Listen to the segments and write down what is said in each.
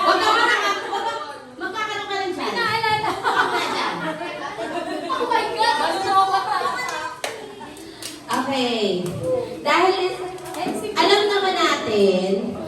Huwag ka magkakaroon ka lang dyan. Naalala. Oh my God! Okay. Dahil alam naman natin,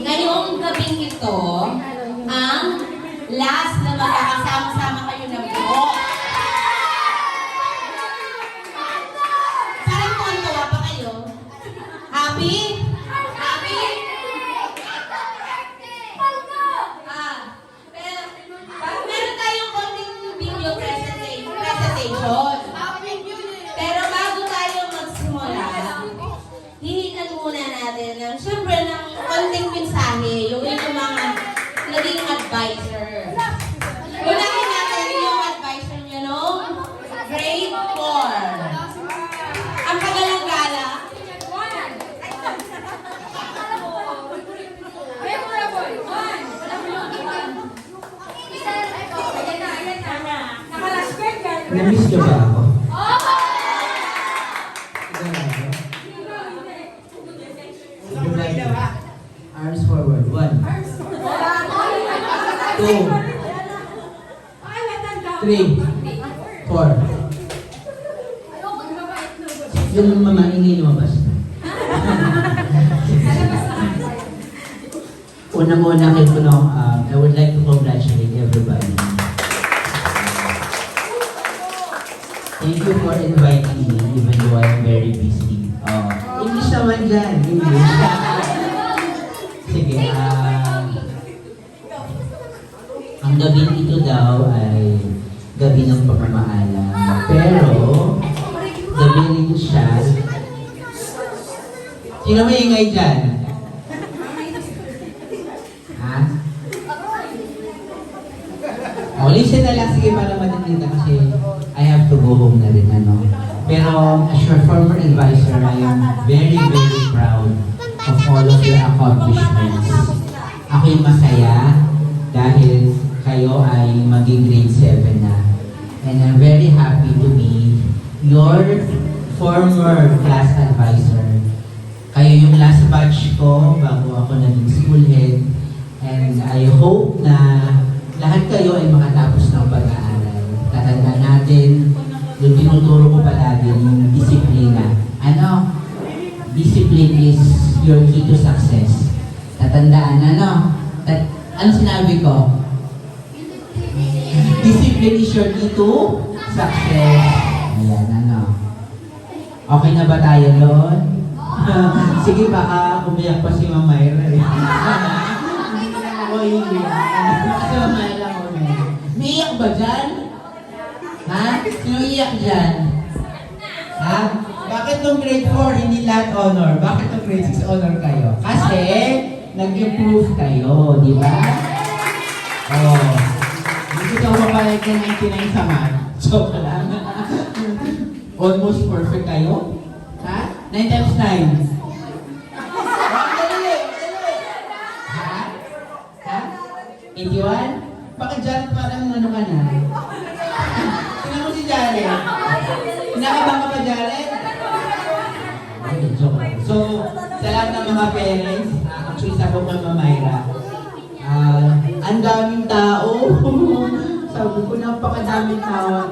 ngayong gabing ito, ang last na magkakasama-sama kayo ng buo. Parang tuwan-tuwa pa kayo. Happy? Happy? Meron tayong konting video presentation. Pero bago tayo magsimula, hihingan muna natin ng, syempre, ng konting mensahe, yung mga naging advisor. Unahin natin yung advisor nyo nung grade 4. Ang kagalang-gala. Na-miss niyo ba ako? Arms forward. 1, 2, 3, 4. Yung mama, ingay lumabas. Una-muna kay Puno, I would like to congratulate everybody. Thank you for inviting me, even though I'm very busy. English naman dyan, English. Sige, ang gabi ito daw ay gabi ng pagmamaalam. Pero, gabi rin siya. Sino may ingay dyan? Ha? O, listen na lang. Sige, para matitinda kasi I have to go home na rin, ano. Pero, as your former advisor, I am very, very proud of all of your accomplishments. Ako'y masaya dahil kayo ay maging grade 7 na. And I'm very happy to be your former class advisor. Kayo yung last batch ko bago ako naging school head. And I hope na lahat kayo ay makatapos ng pag-aaral. Tatandaan natin, yung tinuturo ko palagi, yung disiplina. Ano? Discipline is your key to success. Tatandaan, ano? Ano sinabi ko? Discipline is your key to success. Ayan, ano? Okay na ba tayo doon? Sige, baka umiyak pa si Mama Mayra. Hindi na ako iiyak. Si Mama Mayra ako na. May iyak ba dyan? Ha? Sino iyak dyan? Ha? Bakit nung grade 4 hindi lahat honor? Bakit nung grade 6 honor kayo? Kasi nag-improve kayo, di ba? Oh. Hindi ko mapalagay ng 99 sa math. Joke lang. Almost perfect kayo? Ha? 9 times 9. Ha? Ha? 81? Bakit Jared parang ano ka na? Tingnan mo si Jared. Kinakabang ka pa, Jared? Ay, joke lang. So, sa lahat ng mga parents, actually sa kong Mama Mayra, ang daming tao. Sabi ko, napakadaming tao.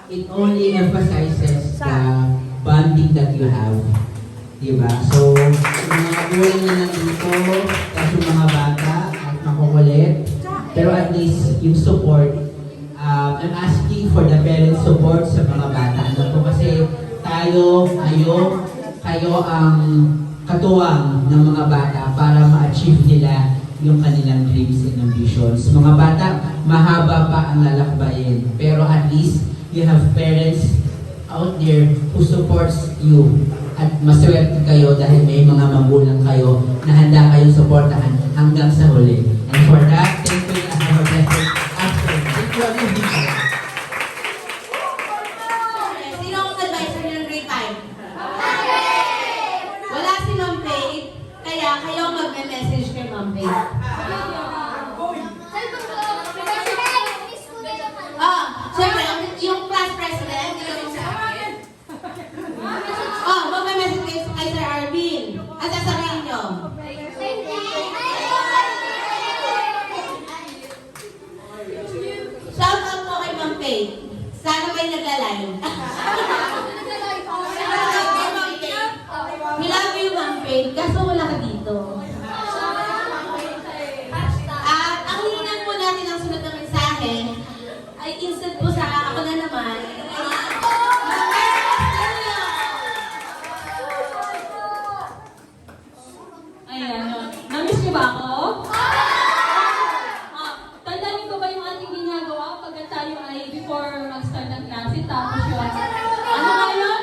It only emphasizes the bonding that you have. Diba? So, yung mga buhay na nandito, tapos yung mga bata, at makukulit. Pero at least, yung support, I'm asking for the parents' support sa mga bata. Ano po? Kasi kayo ang katuwang ng mga bata para ma-achieve nila yung kanilang dreams and ambitions. Mga bata, mahaba pa ang lalakbayin. Pero at least, you have parents out there who supports you. At maswerte kayo dahil may mga magulang kayo na handa kayong suportahan hanggang sa huli. And for that, thank you and have a blessed afternoon. Sino ang advisor niyo ng grade 5? Wala si Ma'am Faith, kaya kayo magme-message kay Ma'am Faith. Siyempre, yung class president, yung magme-message kayo kay Sir Arvin. At sasabihin niyo, kayo nagla-live. We love you, Ma'am Faith. Kaso wala ka dito. At ang hihingan po natin ang sunod na mensahe ay instant po sa ako na naman. Ayan. Namiss niyo ba ako? Tandaan ko ba yung ating ginagawa pag tayo ay before mag-start ng klase, tapos yung ano nga yun?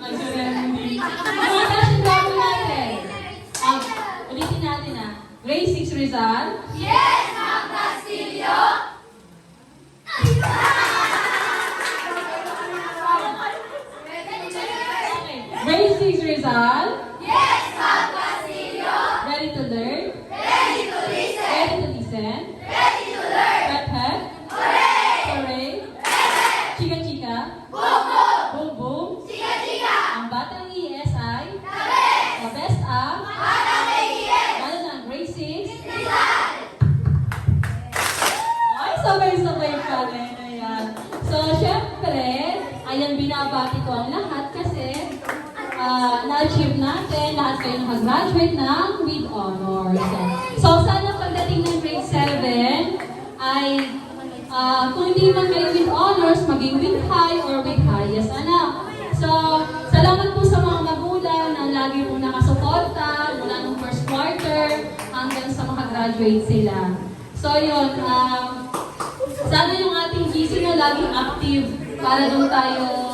Ay, surrender. Mga session gagawin natin. Ulitin natin Grade 6 Rizal. Yes, Ma'am Castillo! Okay. Grade 6 Rizal. Yes, Ma'am Castillo! Ready to learn? Ready to listen! Ready to listen? Ready to learn! Pep pep? Hooray! Hooray? Chika chika? Boom, boom! Boom boom? Chika, chika! Ang batang ESI? The best! The best ang? Batang AES! Lalo ng grade 6? Rizal! Ay, sabay-sabay pa rin. Ayan. So, syempre, ayan, binabati ko ang lahat kasi na-achieve natin, lahat kayo nakagraduate ng with honors. So, sana pagdating ng grade 7 ay kung hindi man kayo with honors, maging with high or with highest. Ano? So, salamat po sa mga magulang na lagi po nakasuporta mula nung first quarter hanggang sa makagraduate sila. So, yun. Sana yung ating GC na laging active para doon tayo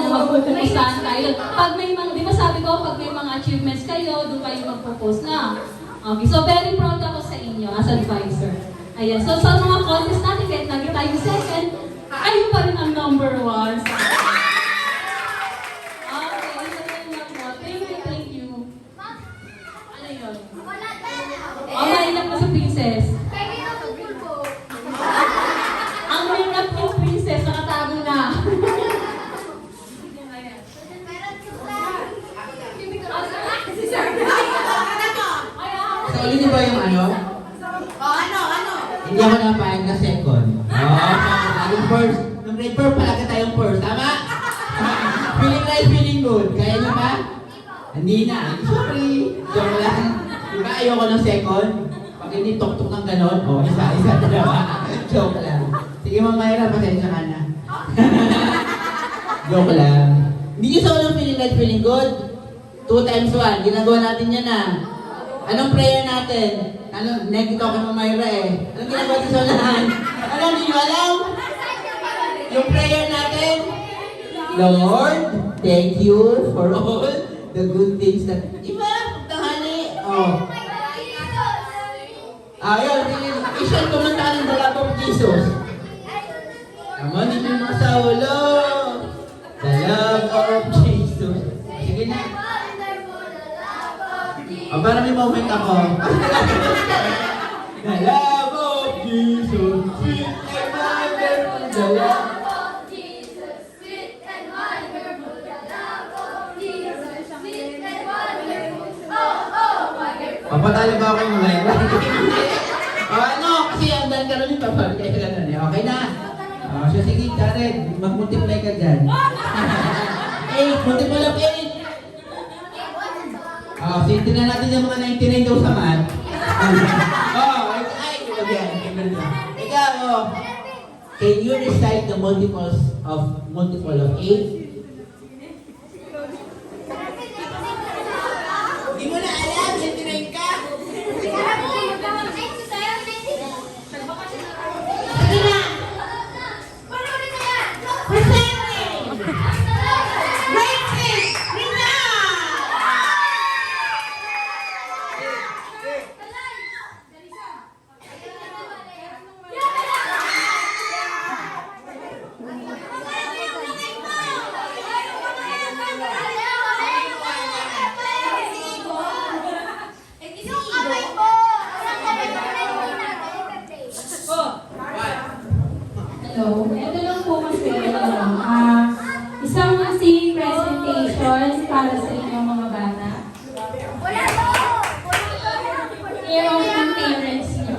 magpupustahan tayo. Pag may mga, di ba sabi ko, pag may mga achievements kayo, doon kayo magpo-post na. Okay, so very proud ako sa inyo as advisor. Ayan, so sa mga contest natin, kahit lagi tayo second, kayo pa rin ang number 1. Okay, yun lang po. Thank you. Ano yun? Wala tayo! Oh, naiyak ko sa princess. Pwede na pupulpo! Ang mahirap yung princess, nakatago na. So, yun di ba yung ano? Ano? Hindi ako napayag na second. Yung first. Nung grade 4 pala ka tayong first. Tama? Feeling nice, feeling good. Kaya nyo ba? Hindi na. Sorry. Joke lang. Diba ayoko ng second? Pag hindi tok-tok ng ganon, isa, dalawa. Joke lang. Sige, Ma'am Myra, pasensya ka na. Joke lang. Hindi nyo sa unang feeling nice, feeling good? 2 times 1. Ginagawa natin yan Anong prayer natin? Nakikita ko kay Ma'am Myra Anong ginagawa natin sa unahan? Ano, hindi nyo alam? Yung prayer natin? Lord, thank you for all the good things that... Diba? Tanghali. Ayun, isyan kumanta ng The Love of Jesus. Come on, hindi mo sa ulo. The Love of Jesus. Sige na. Para may moment ako. The love of Jesus, sweet and wonderful. The love of Jesus, sweet and wonderful. The love of Jesus, sweet and wonderful. Oh, wonderful. Papatalo ba ako yung mga ano? Kasi ang dan ka rin yung papatalo kayo ganun Okay na? So sige, Jared, mag-multiply ka dyan. 8, multiply of 8. So tingnan natin yung mga 99 daw sa math. Ikaw, can you recite the multiple of 8? Hindi mo na alam, 99 ka. Sige na! Presenting! Grade 6! Rizal! Hello. Ito lang po kasi isang singing presentation para sa inyong mga bata. Ewan ng parents niyo.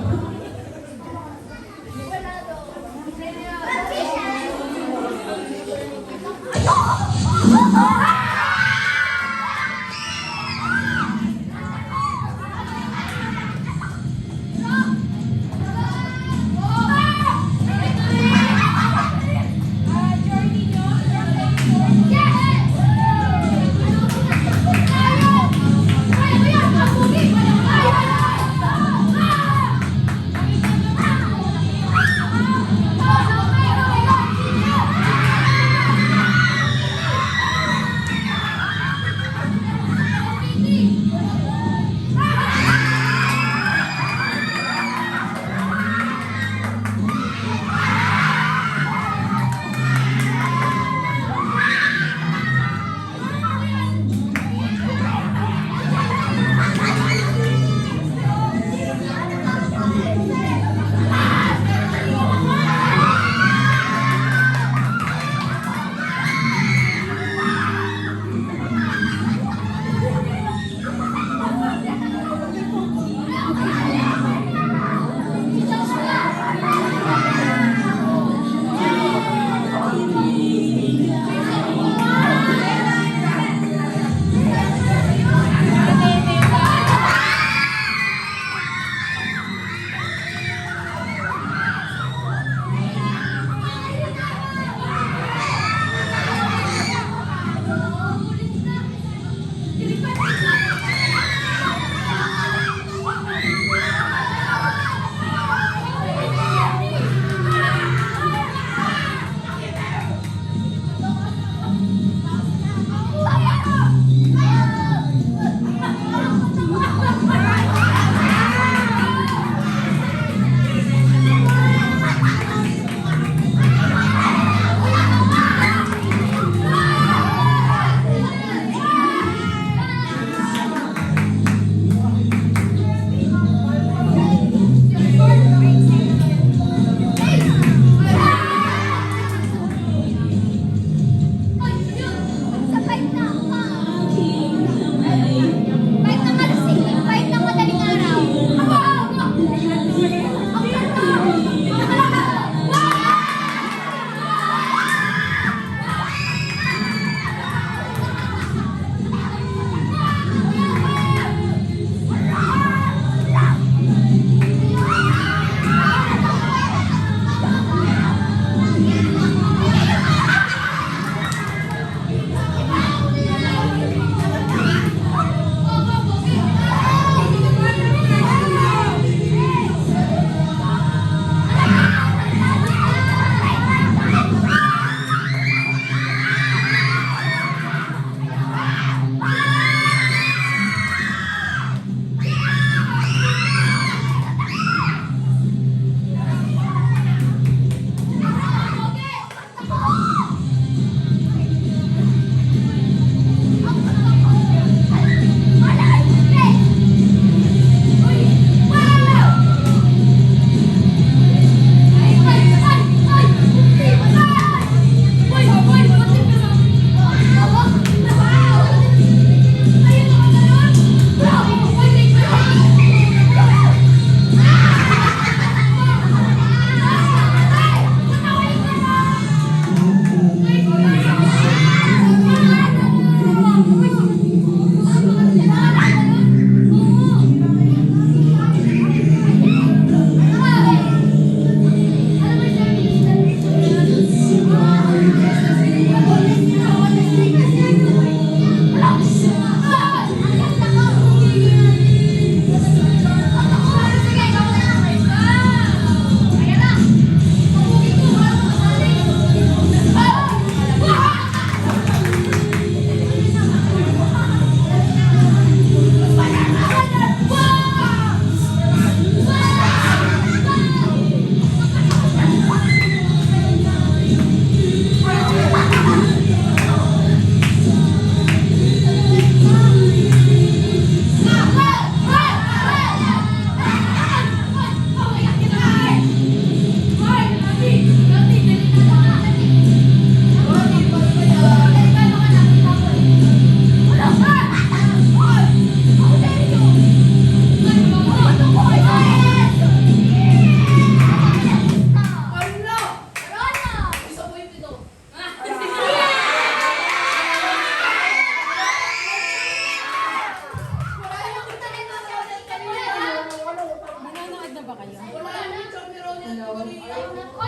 Hello.